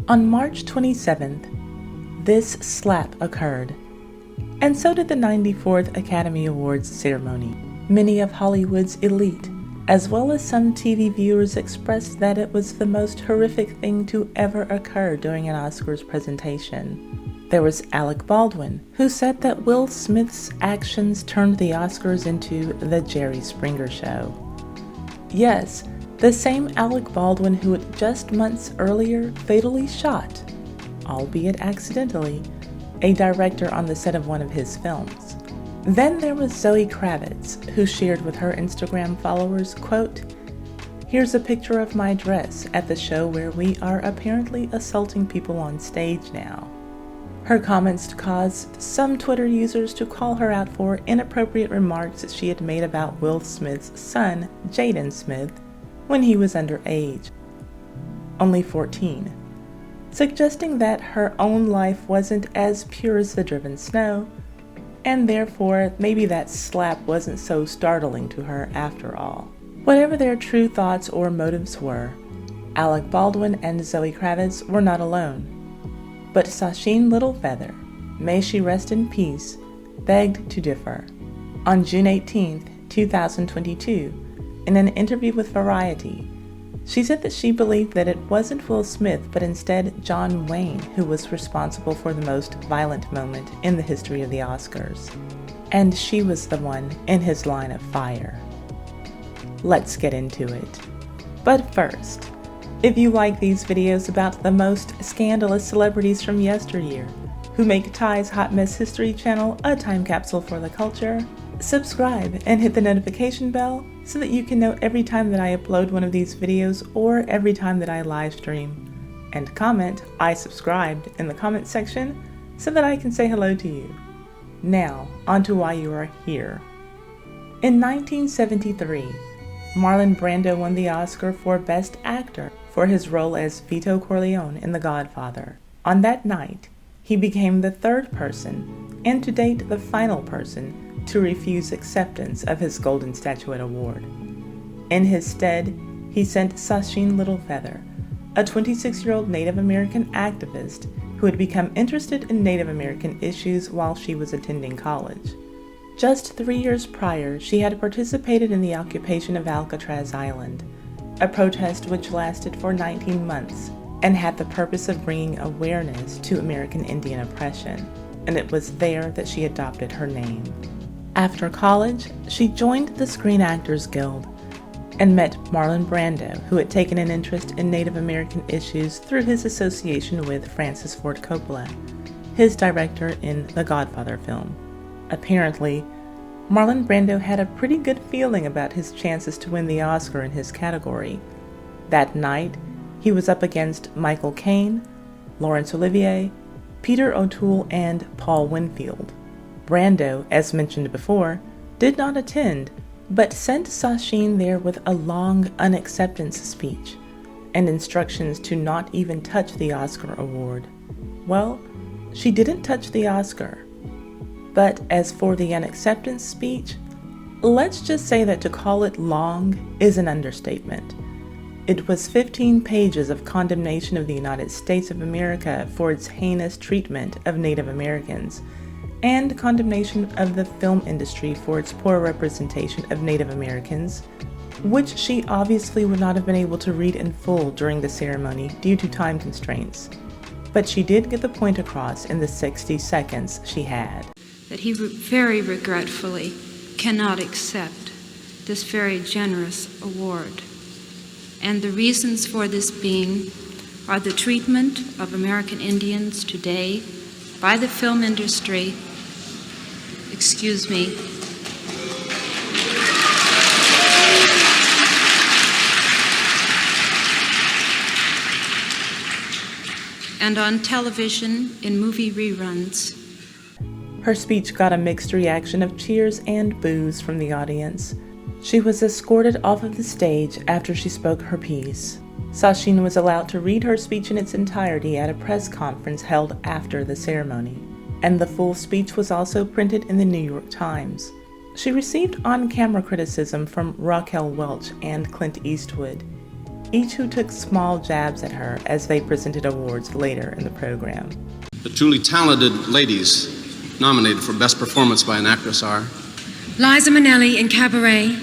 On March 27th, this slap occurred, and so did the 94th Academy Awards ceremony. Many of Hollywood's elite, as well as some TV viewers, expressed that it was the most horrific thing to ever occur during an Oscars presentation. There was Alec Baldwin, who said that Will Smith's actions turned the Oscars into the Jerry Springer Show. Yes, the same Alec Baldwin who had just months earlier fatally shot, albeit accidentally, a director on the set of one of his films. Then there was Zoe Kravitz, who shared with her Instagram followers, quote, "Here's a picture of my dress at the show where we are apparently assaulting people on stage now." Her comments caused some Twitter users to call her out for inappropriate remarks that she had made about Will Smith's son, Jaden Smith, when he was underage, only 14, suggesting that her own life wasn't as pure as the driven snow, and therefore maybe that slap wasn't so startling to her after all. Whatever their true thoughts or motives were, Alec Baldwin and Zoe Kravitz were not alone. But Sacheen Littlefeather, may she rest in peace, begged to differ. On June 18, 2022, in an interview with Variety, she said that she believed that it wasn't Will Smith, but instead John Wayne who was responsible for the most violent moment in the history of the Oscars. And she was the one in his line of fire. Let's get into it. But first, if you like these videos about the most scandalous celebrities from yesteryear, who make Ty's Hot Mess History channel a time capsule for the culture, subscribe and hit the notification bell so that you can know every time that I upload one of these videos or every time that I live stream. And comment, "I subscribed," in the comment section so that I can say hello to you. Now, on to why you are here. In 1973, Marlon Brando won the Oscar for Best Actor for his role as Vito Corleone in The Godfather. On that night, he became the third person, and to date the final person, to refuse acceptance of his Golden Statuette Award. In his stead, he sent Sacheen Littlefeather, a 26-year-old Native American activist who had become interested in Native American issues while she was attending college. Just 3 years prior, she had participated in the occupation of Alcatraz Island, a protest which lasted for 19 months and had the purpose of bringing awareness to American Indian oppression, and it was there that she adopted her name. After college, she joined the Screen Actors Guild and met Marlon Brando, who had taken an interest in Native American issues through his association with Francis Ford Coppola, his director in the Godfather film. Apparently, Marlon Brando had a pretty good feeling about his chances to win the Oscar in his category. That night, he was up against Michael Caine, Laurence Olivier, Peter O'Toole, and Paul Winfield. Brando, as mentioned before, did not attend, but sent Sacheen there with a long unacceptance speech and instructions to not even touch the Oscar award. Well, she didn't touch the Oscar. But as for the unacceptance speech, let's just say that to call it long is an understatement. It was 15 pages of condemnation of the United States of America for its heinous treatment of Native Americans, and condemnation of the film industry for its poor representation of Native Americans, which she obviously would not have been able to read in full during the ceremony due to time constraints. But she did get the point across in the 60 seconds she had. That he very regretfully cannot accept this very generous award. And the reasons for this being are the treatment of American Indians today by the film industry, and on television in movie reruns. Her speech got a mixed reaction of cheers and boos from the audience. She was escorted off of the stage after she spoke her piece. Sacheen was allowed to read her speech in its entirety at a press conference held after the ceremony, and the full speech was also printed in the New York Times. She received on-camera criticism from Raquel Welch and Clint Eastwood. each who took small jabs at her as they presented awards later in the program. The truly talented ladies nominated for Best Performance by an Actress are Liza Minnelli in Cabaret,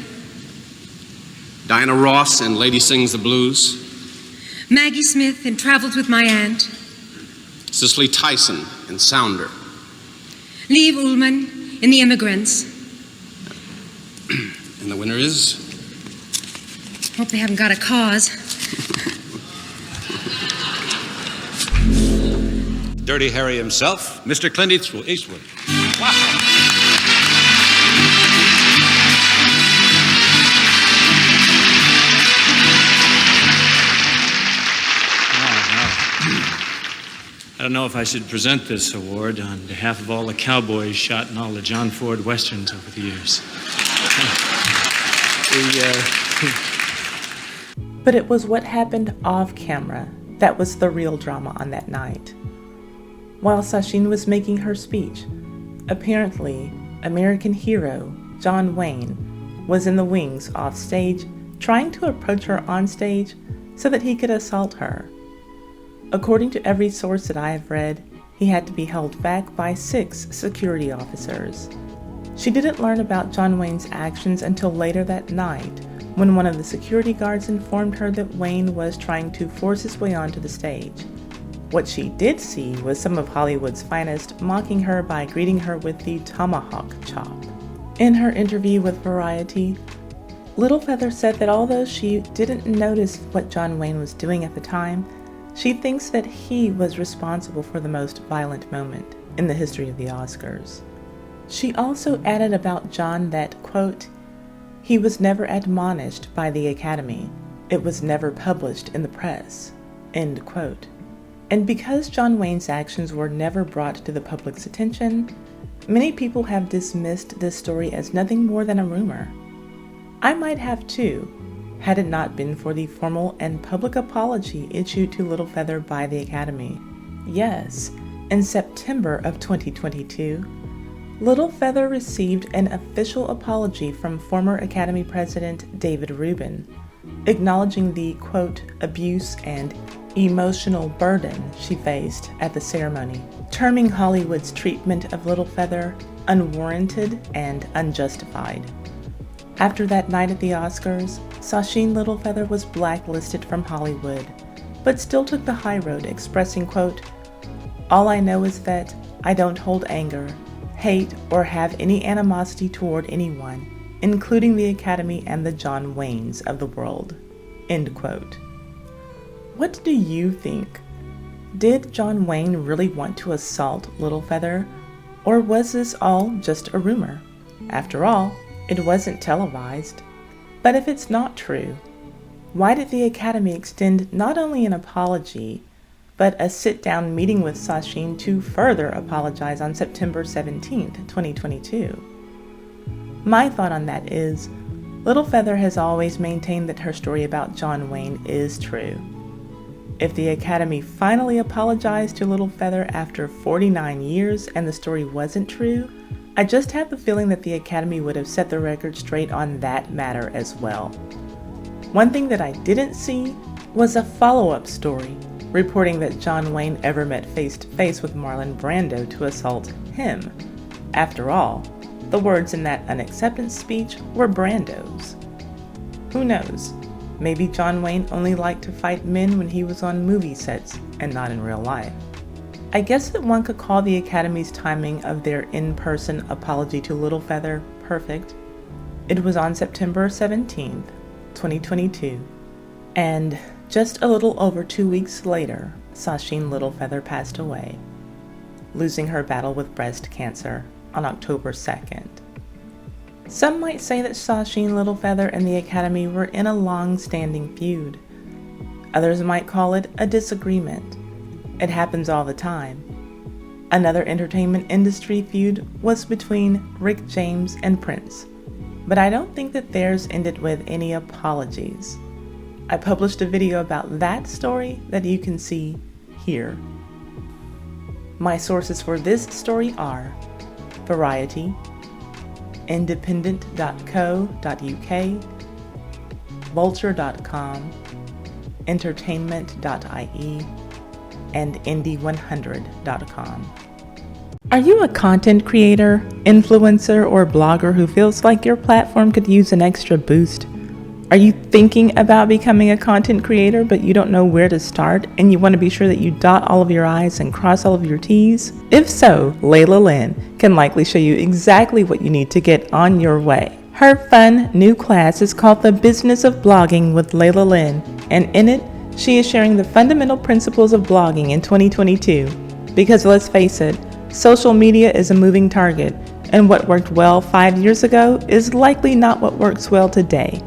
Diana Ross in Lady Sings the Blues, Maggie Smith in Travels with My Aunt, Cicely Tyson in Sounder, Liv Ullmann in The Immigrants. and the winner is... Hope they haven't got a cause. Dirty Harry himself, Mr. Clint Eastwood. Wow. I don't know if I should present this award on behalf of all the cowboys shot in all the John Ford westerns over the years. But it was what happened off camera that was the real drama on that night. While Sacheen was making her speech, apparently American hero John Wayne was in the wings off stage trying to approach her on stage so that he could assault her. According to every source that I have read, he had to be held back by 6 security officers. She didn't learn about John Wayne's actions until later that night, when one of the security guards informed her that Wayne was trying to force his way onto the stage. What she did see was some of Hollywood's finest mocking her by greeting her with the tomahawk chop. In her interview with Variety, Littlefeather said that although she didn't notice what John Wayne was doing at the time, she thinks that he was responsible for the most violent moment in the history of the Oscars. She also added about John that, quote, he was never admonished by the Academy. It was never published in the press, end quote. And because John Wayne's actions were never brought to the public's attention, many people have dismissed this story as nothing more than a rumor. I might have too, had it not been for the formal and public apology issued to Littlefeather by the Academy. Yes, in September of 2022, Littlefeather received an official apology from former Academy President David Rubin, acknowledging the, quote, abuse and emotional burden she faced at the ceremony, terming Hollywood's treatment of Littlefeather unwarranted and unjustified. After that night at the Oscars, Sacheen Littlefeather was blacklisted from Hollywood, but still took the high road, expressing, quote, all I know is that I don't hold anger, hate, or have any animosity toward anyone, including the Academy and the John Waynes of the world, end quote. What do you think? Did John Wayne really want to assault Littlefeather, or was this all just a rumor? After all, it wasn't televised. But if it's not true, why did the Academy extend not only an apology, but a sit-down meeting with Sacheen to further apologize on September 17th, 2022? My thought on that is, Littlefeather has always maintained that her story about John Wayne is true. If the Academy finally apologized to Littlefeather after 49 years and the story wasn't true, I just have the feeling that the Academy would have set the record straight on that matter as well. One thing that I didn't see was a follow-up story reporting that John Wayne ever met face-to-face with Marlon Brando to assault him. After all, the words in that Unacceptance speech were Brando's. Who knows? Maybe John Wayne only liked to fight men when he was on movie sets and not in real life. I guess that one could call the Academy's timing of their in-person apology to Littlefeather perfect. It was on September 17th, 2022, and just a little over 2 weeks later, Sacheen Littlefeather passed away, losing her battle with breast cancer on October 2nd. Some might say that Sacheen Littlefeather and the Academy were in a long-standing feud. Others might call it a disagreement. It happens all the time. Another entertainment industry feud was between Rick James and Prince, but I don't think that theirs ended with any apologies. I published a video about that story that you can see here. My sources for this story are Variety, independent.co.uk, vulture.com, entertainment.ie, and indie100.com. Are you a content creator, influencer, or blogger who feels like your platform could use an extra boost? Are you thinking about becoming a content creator, but you don't know where to start, and you want to be sure that you dot all of your I's and cross all of your T's? If so, Lailah Lynn can likely show you exactly what you need to get on your way. Her fun new class is called The Business of Blogging with Lailah Lynn, and in it, she is sharing the fundamental principles of blogging in 2022. Because let's face it, social media is a moving target, and what worked well 5 years ago is likely not what works well today.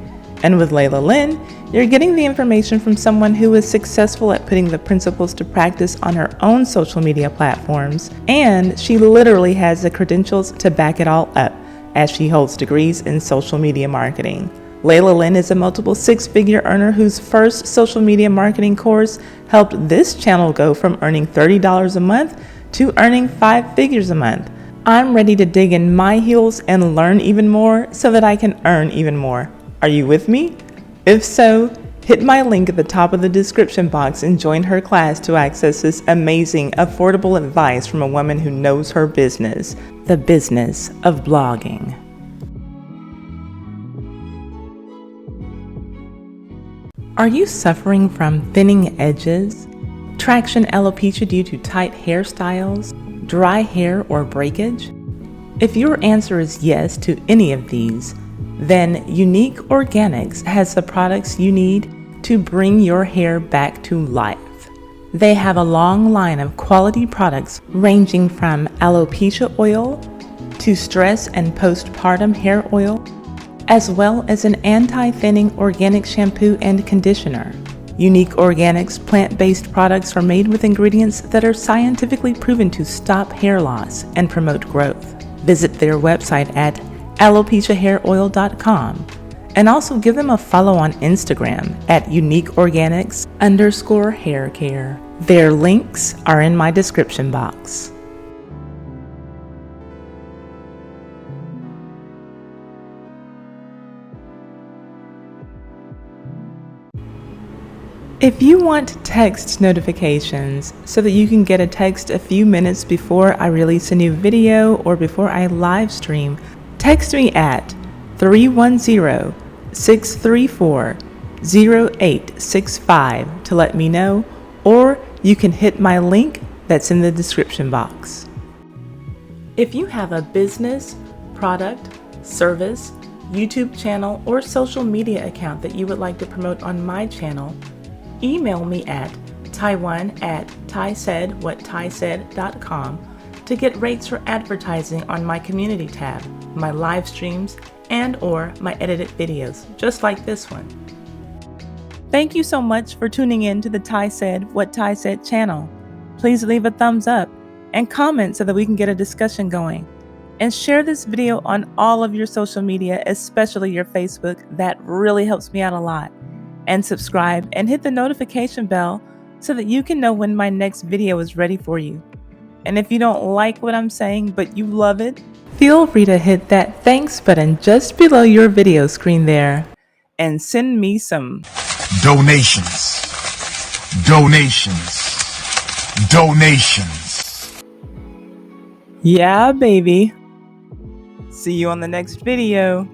And with Lailah Lynn, you're getting the information from someone who is successful at putting the principles to practice on her own social media platforms, and she literally has the credentials to back it all up, as she holds degrees in social media marketing. Lailah Lynn is a multiple six-figure earner whose first social media marketing course helped this channel go from earning $30 a month to earning 5 figures a month. I'm ready to dig in my heels and learn even more so that I can earn even more. Are you with me? If so, hit my link at the top of the description box and join her class to access this amazing, affordable advice from a woman who knows her business, the business of blogging. Are you suffering from thinning edges, traction alopecia due to tight hairstyles, dry hair, or breakage? If your answer is yes to any of these, then Unique Organics has the products you need to bring your hair back to life. They have a long line of quality products ranging from alopecia oil to stress and postpartum hair oil, as well as an anti-thinning organic shampoo and conditioner. Unique Organics plant-based products are made with ingredients that are scientifically proven to stop hair loss and promote growth. Visit their website at alopeciahairoil.com and also give them a follow on Instagram at uniqueorganics_haircare. Their links are in my description box. If you want text notifications so that you can get a text a few minutes before I release a new video or before I live stream, text me at 310-634-0865 to let me know, or you can hit my link that's in the description box. If you have a business, product, service, YouTube channel, or social media account that you would like to promote on my channel, email me at tiwan@tysaidwhattysaid.com to get rates for advertising on my community tab, my live streams, and or my edited videos, just like this one. Thank you so much for tuning in to the Ty Said What Ty Said channel. Please leave a thumbs up and comment so that we can get a discussion going. And share this video on all of your social media, especially your Facebook. That really helps me out a lot. And subscribe and hit the notification bell so that you can know when my next video is ready for you. And if you don't like what I'm saying but you love it, feel free to hit that thanks button just below your video screen there and send me some donations. Yeah, baby. See you on the next video.